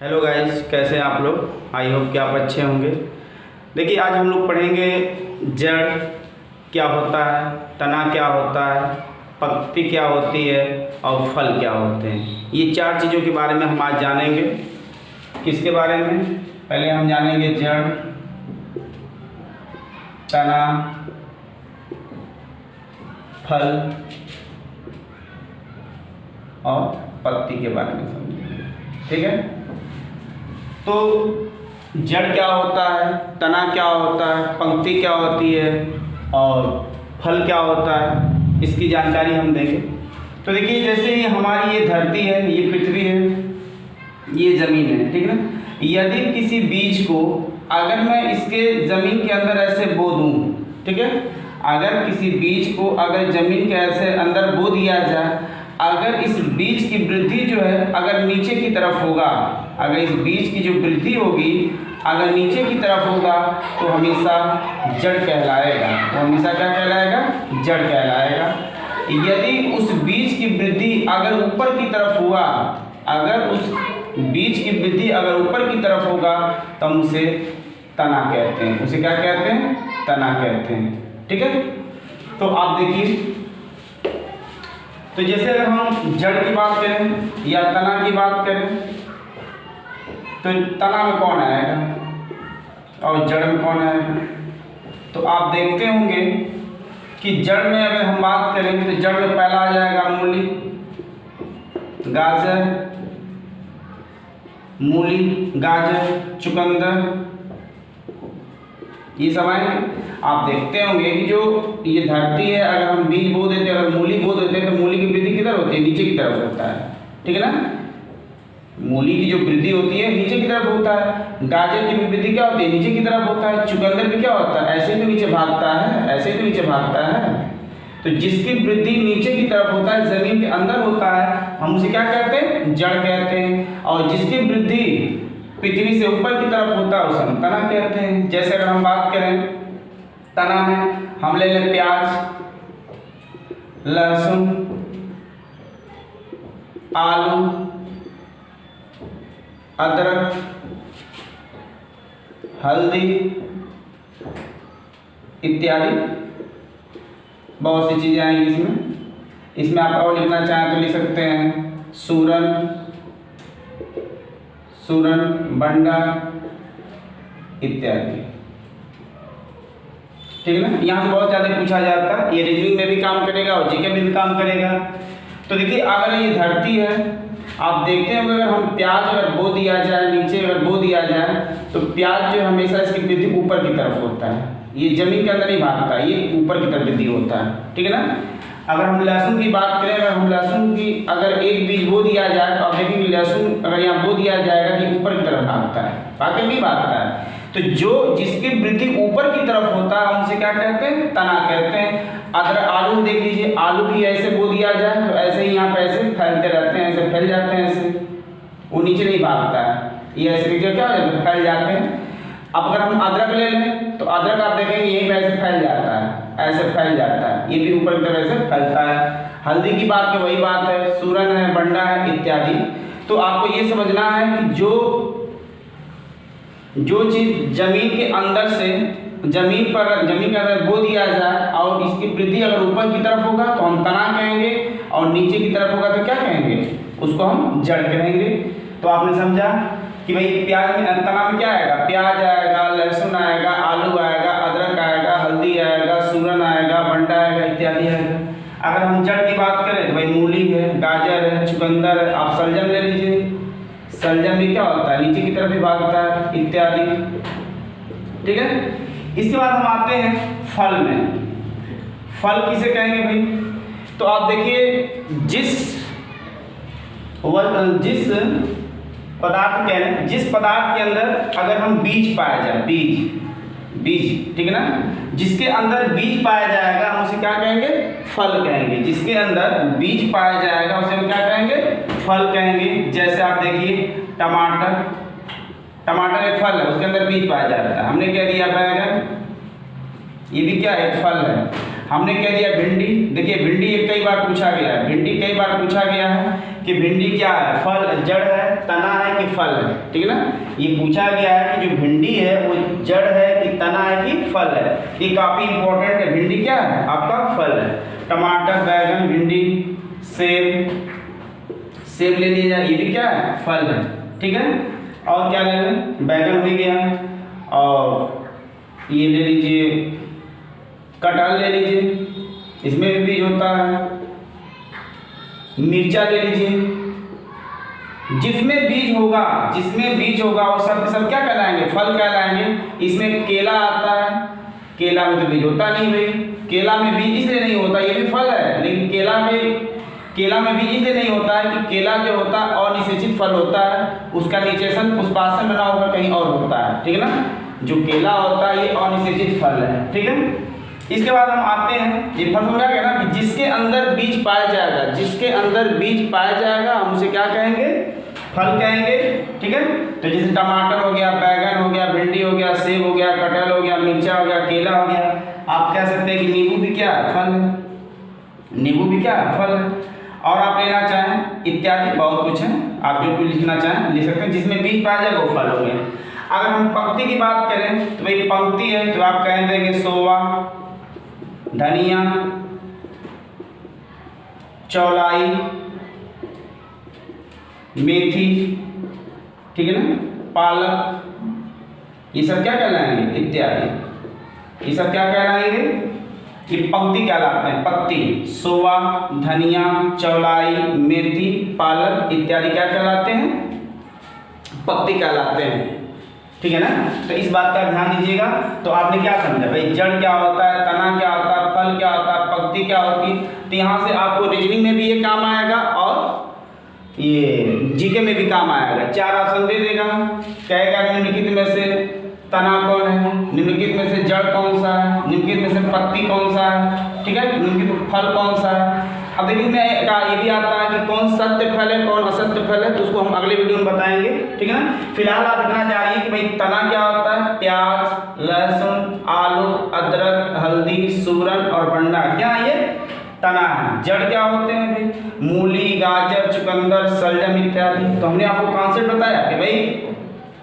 Hello guys, कैसे हैं आप लोग। आई होप कि आप अच्छे होंगे। देखिए, आज हम लोग पढ़ेंगे जड़ क्या होता है, तना क्या होता है, पत्ती क्या होती है और फल क्या होते हैं। ये चार चीज़ों के बारे में हम आज जानेंगे। किसके बारे में? पहले हम जानेंगे जड़, तना, फल और पत्ती के बारे में समझेंगे। ठीक है। तो जड़ क्या होता है, तना क्या होता है, पंक्ति क्या होती है और फल क्या होता है, इसकी जानकारी हम देंगे। तो देखिए, जैसे ही हमारी ये धरती है, ये पृथ्वी है, ये ज़मीन है, ठीक है ना। यदि किसी बीज को अगर मैं इसके ज़मीन के अंदर ऐसे बो दूँ, ठीक है, अगर किसी बीज को अगर ज़मीन के ऐसे अंदर बो दिया जाए, अगर इस बीज की वृद्धि जो है अगर नीचे की तरफ होगा, अगर इस बीज की जो वृद्धि होगी अगर नीचे की तरफ होगा तो हमेशा जड़ कहलाएगा। तो हमेशा क्या कहलाएगा? जड़ कहलाएगा। यदि उस बीज की वृद्धि अगर ऊपर की तरफ हुआ, अगर उस बीज की वृद्धि अगर ऊपर की तरफ होगा तो हम उसे तना कहते हैं। उसे क्या कहते हैं? तना कहते हैं। ठीक है। तो आप देखिए, तो जैसे अगर हम जड़ की बात करें या तना की बात करें तो तना में कौन आएगा और जड़ में कौन आएगा? तो आप देखते होंगे कि जड़ में अगर हम बात करें तो जड़ में पहला आ जाएगा मूली, गाजर, मूली, गाजर, चुकंदर, ये सब आएंगे। आप देखते होंगे कि जो ये धरती है, अगर हम बीज बो देते हैं, अगर मूली बो देते हैं तो मूली की वृद्धि किधर होती है? नीचे की तरफ होता है। ठीक है ना। मूली की जो वृद्धि होती है नीचे की तरफ होता है। गाजर की भी वृद्धि क्या होती है? नीचे की तरफ होता है। चुकंदर भी क्या होता है? ऐसे तो नीचे भागता है, ऐसे तो नीचे भागता है। तो जिसकी वृद्धि नीचे की तरफ होता है, जमीन के अंदर होता है, हम उसे क्या कहते हैं? जड़ कहते हैं। और जिसकी वृद्धि पृथ्वी से ऊपर की तरफ होता है उसे हम तना कहते हैं। जैसे अगर हम बात करें तना में, हम ले लें प्याज, लहसुन, आलू, अदरक, हल्दी इत्यादि, बहुत सी चीजें आएंगी इसमें आप और लिखना चाहें तो लिख सकते हैं सूरन, बंडा इत्यादि। ठीक है ना। यहाँ से बहुत ज़्यादा पूछा जाता है, ये रीजनिंग में भी काम करेगा और जीके में भी काम करेगा। तो देखिए, अगर ये धरती है, आप देखते हैं अगर हम प्याज अगर बो दिया जाए, नीचे अगर बो दिया जाए तो प्याज जो हमेशा इसकी वृद्धि ऊपर की तरफ होता है, ये जमीन के अंदर नहीं भागता, ये ऊपर की तरफ वृद्धि होता है। ठीक है ना। अगर हम लहसुन की बात करें, अगर हम लहसुन की अगर एक बीज बो दिया जाए तो आप देखेंगे लहसुन अगर यहाँ बो दिया जाएगा कि ऊपर की तरफ भागता है, भागते नहीं भागता है। तो जो जिसकी वृद्धि ऊपर की तरफ होता है हम उसे क्या कहते हैं? तना कहते हैं। अगर आलू देख लीजिए, आलू भी ऐसे बो दिया जाए तो ऐसे ही यहाँ पे ऐसे फैलते रहते हैं, ऐसे फैल जाते हैं, ऐसे वो नीचे नहीं भागता है, ये ऐसे क्या हो जाता है? फैल जाते हैं। अब अगर हम अदरक ले लें तो अदरक आप देखेंगे यही पे ऐसे फैल जाता है, ऐसे फैल जाता है, ये भी ऊपर की तरफ ऐसे फैलता है। हल्दी की बात तो वही बात है, सूरन है, बंडा है इत्यादि। तो आपको ये समझना है कि जो चीज जमीन के अंदर से जमीन के अंदर बो दिया जाए और इसकी वृद्धि अगर ऊपर की तरफ होगा तो हम तना कहेंगे और नीचे की तरफ होगा तो क्या कहेंगे? उसको हम जड़ कहेंगे। तो आपने समझा कि भाई प्याज में तना में क्या आएगा? प्याज आएगा, लहसुन आएगा, आलू आएगा, अदरक आएगा, हल्दी आएगा, सूरन आएगा, बंडा आएगा इत्यादि आएगा। अगर हम जड़ की बात करें तो भाई मूली है, गाजर है, चुकंदर है, आप शलजम ले लीजिए, शलजम भी क्या होता है? नीचे की तरफ भी भागता है इत्यादि। ठीक है। इसके बाद हम आते हैं फल में। फल किसे कहेंगे भाई? तो आप देखिए, जिस पदार्थ के अंदर अगर हम बीज पाया जाए, बीज, ठीक है ना, जिसके अंदर बीज पाया जाएगा हम उसे क्या कहेंगे? फल कहेंगे। जिसके अंदर बीज पाया जाएगा उसे हम क्या कहेंगे? फल कहेंगे। जैसे आप देखिए टमाटर एक फल है, उसके अंदर बीज पाया जाता है। हमने क्या दिया? बैगन, ये भी क्या है? फल है। हमने क्या दिया? भिंडी। देखिए भिंडी कई बार पूछा गया है, भिंडी कई बार पूछा गया है कि भिंडी क्या है, फल जड़ है, तना है कि फल है, ठीक है ना। ये पूछा गया है कि जो भिंडी है वो जड़ है कि तना है कि फल है। ये काफ़ी इंपॉर्टेंट है। भिंडी क्या है आपका, फल है। टमाटर, बैगन, भिंडी, सेब ले लिया जाए, ये भी क्या है, फल है, ठीक है। और क्या ले लें, बैगन हो गया, और ये ले लीजिए कटहल ले लीजिए, इसमें भी बीज होता है। मिर्चा ले लीजिए, जिसमें बीज होगा वो सब क्या कहलाएंगे, फल कहलाएंगे। इसमें केला आता है, केला में तो बीज होता नहीं भाई, केला में बीज इसलिए नहीं होता, ये भी फल है लेकिन केला में बीज इसलिए नहीं होता है कि केला जो होता है अनिषेचित फल होता है, उसका निषेचन पुष्पासन बना होगा कहीं और होता है, ठीक है ना। जो केला होता है ये अनिषेचित फल है, ठीक है। इसके बाद हम आते हैं, ये फल समझा गया ना कि जिसके अंदर बीज पाया जाएगा, जिसके अंदर बीज पाया जाएगा हम उसे क्या कहेंगे, फल कहेंगे, ठीक है। तो जैसे टमाटर हो गया, बैगन हो गया, भिंडी हो गया, सेब हो गया, कटहल हो गया, मिर्चा हो गया, केला हो गया। आप कह सकते हैं कि नींबू भी क्या है, फल है, नींबू भी क्या है, फल है। और आप लेना चाहें इत्यादि बहुत कुछ है, आप जो भी लिखना चाहें लिख सकते हैं, जिसमें बीज पाया जाएगा वो फल हो गया। अगर हम पंक्ति की बात करें तो भाई पंक्ति है तो आप कह देंगे सोवा, धनिया, चौलाई, मेथी, ठीक है ना, पालक, ये सब क्या कहलाएंगे, इत्यादि। ये सब क्या कहलाएंगे, ये पंक्ति कहलाते हैं। पत्ती, सोवा, धनिया, चौलाई, मेथी, पालक इत्यादि क्या कहलाते हैं, पत्ती कहलाते हैं, ठीक है ना। तो इस बात का ध्यान दीजिएगा। तो आपने क्या समझा भाई, जड़ क्या होता है, तना क्या होता है, फल क्या होता है, पत्ती क्या होती है। तो यहाँ से आपको रीजनिंग में भी ये काम आएगा और ये जीके में भी काम आएगा। 4 ऑप्शन दे देगा, कहेगा निम्नलिखित में से तना कौन है, निम्नलिखित में से जड़ कौन सा है, निम्नलिखित में से पत्ती कौन सा है, ठीक है, निम्नलिखित फल कौन सा है। अब देखिए इसमें ये भी आता है कि कौन सत्य फल है, कौन असत्य फल है, तो उसको हम अगले वीडियो में बताएंगे, ठीक है ना। फिलहाल आप इतना जानिए कि भाई तना क्या होता है, प्याज, लहसुन, आलू, अदरक, हल्दी, सूरन और भंडा, क्या ये तना है। जड़ क्या होते हैं भाई, मूली, गाजर, चुकंदर, शलजम इत्यादि। तो हमने आपको कॉन्सेप्ट बताया कि भाई,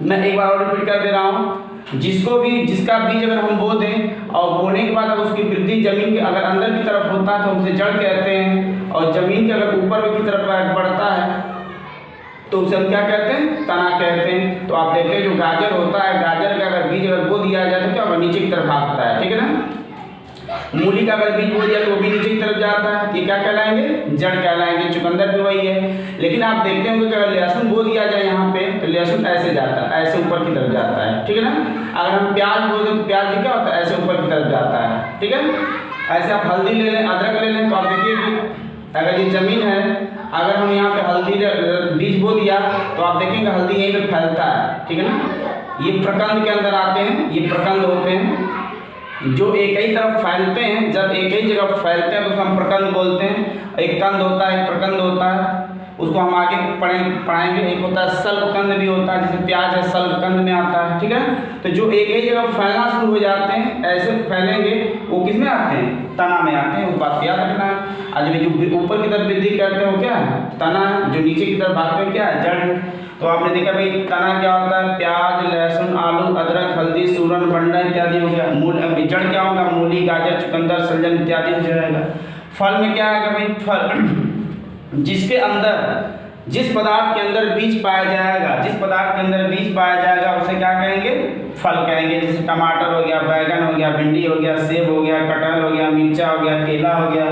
मैं एक बार और रिपीट कर दे रहा हूँ, जिसका बीज अगर हम बो दें और बोने के बाद अगर उसकी वृद्धि जमीन के अगर अंदर की तरफ होता है तो उसे जड़ कहते हैं, और जमीन के अगर ऊपर की तरफ बढ़ता है तो उसे हम क्या कहते हैं, तना कहते हैं। तो आप देखते हैं जो गाजर होता है, गाजर का अगर बीज अगर बो दिया जाए तो क्या होगा, नीचे की तरफ भागता है, ठीक है ना। मूली का अगर बीज बो दिया तो वो भी नीचे की तरफ जाता है, ये क्या कहलाएंगे, जड़ कहलाएंगे। चुकंदर भी वही है। लेकिन आप देखते होंगे कि अगर लहसुन बो दिया जाए यहाँ पे तो लहसुन ऐसे जाता है, ऐसे ऊपर की तरफ जाता है, ठीक है ना। अगर हम प्याज बो दें तो प्याज भी क्या होता है, ऐसे ऊपर की तरफ जाता है, ठीक है। ऐसे आप हल्दी ले लें, अदरक ले लें, तो आप देखिए कि अगर ये जमीन है, अगर हम यहाँ पे हल्दी बीज बो दिया तो आप देखेंगे हल्दी यहीं पे फैलता है, ठीक है ना। ये प्रकंद के अंदर आते हैं, ये प्रकंद होते हैं जो एक ही तरफ फैलते हैं। जब एक ही जगह फैलते हैं तो उसको हम प्रकंद बोलते हैं। एक कंद होता है, एक प्रकंद होता है, उसको हम आगे पढ़ाएंगे। एक होता है सल्पकंद भी होता है, जैसे प्याज है सल्पकंद में आता है, ठीक है। तो जो एक ही जगह फैलना शुरू हो जाते हैं, ऐसे फैलेंगे, वो किस में आते हैं, तना में आते हैं। उस बात याद रखना है। आज जो ऊपर की तरफ वृद्धि करते हैं वो क्या है, तना है। जो नीचे की तरफ भागते हैं क्या है, जड़ है। तो आपने देखा भाई तना क्या होता है, प्याज, लहसुन, आलू, अदरक, हल्दी, सूरन, भंडा इत्यादि हो गया। जड़ क्या होगा, मूली, गाजर, चुकंदर, शलजम इत्यादि हो जाएगा। फल में क्या है भाई, फल जिसके अंदर जिस पदार्थ के अंदर बीज पाया जाएगा, जिस पदार्थ के अंदर बीज पाया जाएगा उसे क्या कहेंगे, फल कहेंगे। जैसे टमाटर हो गया, बैगन हो गया, भिंडी हो गया, सेब हो गया, कटहल हो गया, मिर्चा हो गया, केला हो गया,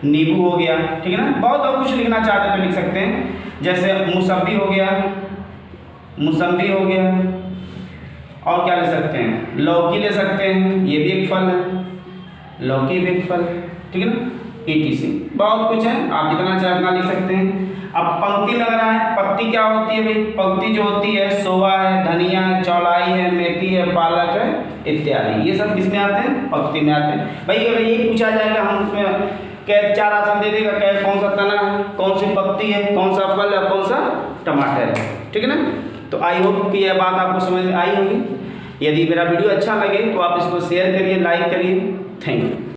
नींबू हो गया, ठीक है ना। बहुत और कुछ लिखना चाहते हैं तो लिख सकते हैं। जैसे मौसम्बी हो गया, मौसम्बी हो गया, और क्या ले सकते हैं, लौकी ले सकते हैं, ये भी एक फल है, लौकी भी एक फल है, ठीक है ना। ETC बहुत कुछ है, आप जितना चाहे उतना लिख सकते हैं। अब पंक्ति लग रहा है, पत्ती क्या होती है भाई, पंक्ति जो होती है सोवा है, धनिया है, चौलाई है, मेथी है, पालक है इत्यादि। ये सब किसमें आते हैं, पंक्ति में आते हैं। भाई अगर ये पूछा जाएगा हम उसमें क्या 4 आसन दे देगा, क्या कौन सा तना है, कौन सी पत्ती है, कौन सा फल है, कौन सा टमाटर है, ठीक है ना। तो आई होप कि यह बात आपको समझ में आई होगी। यदि मेरा वीडियो अच्छा लगे तो आप इसको शेयर करिए, लाइक करिए। Thank you.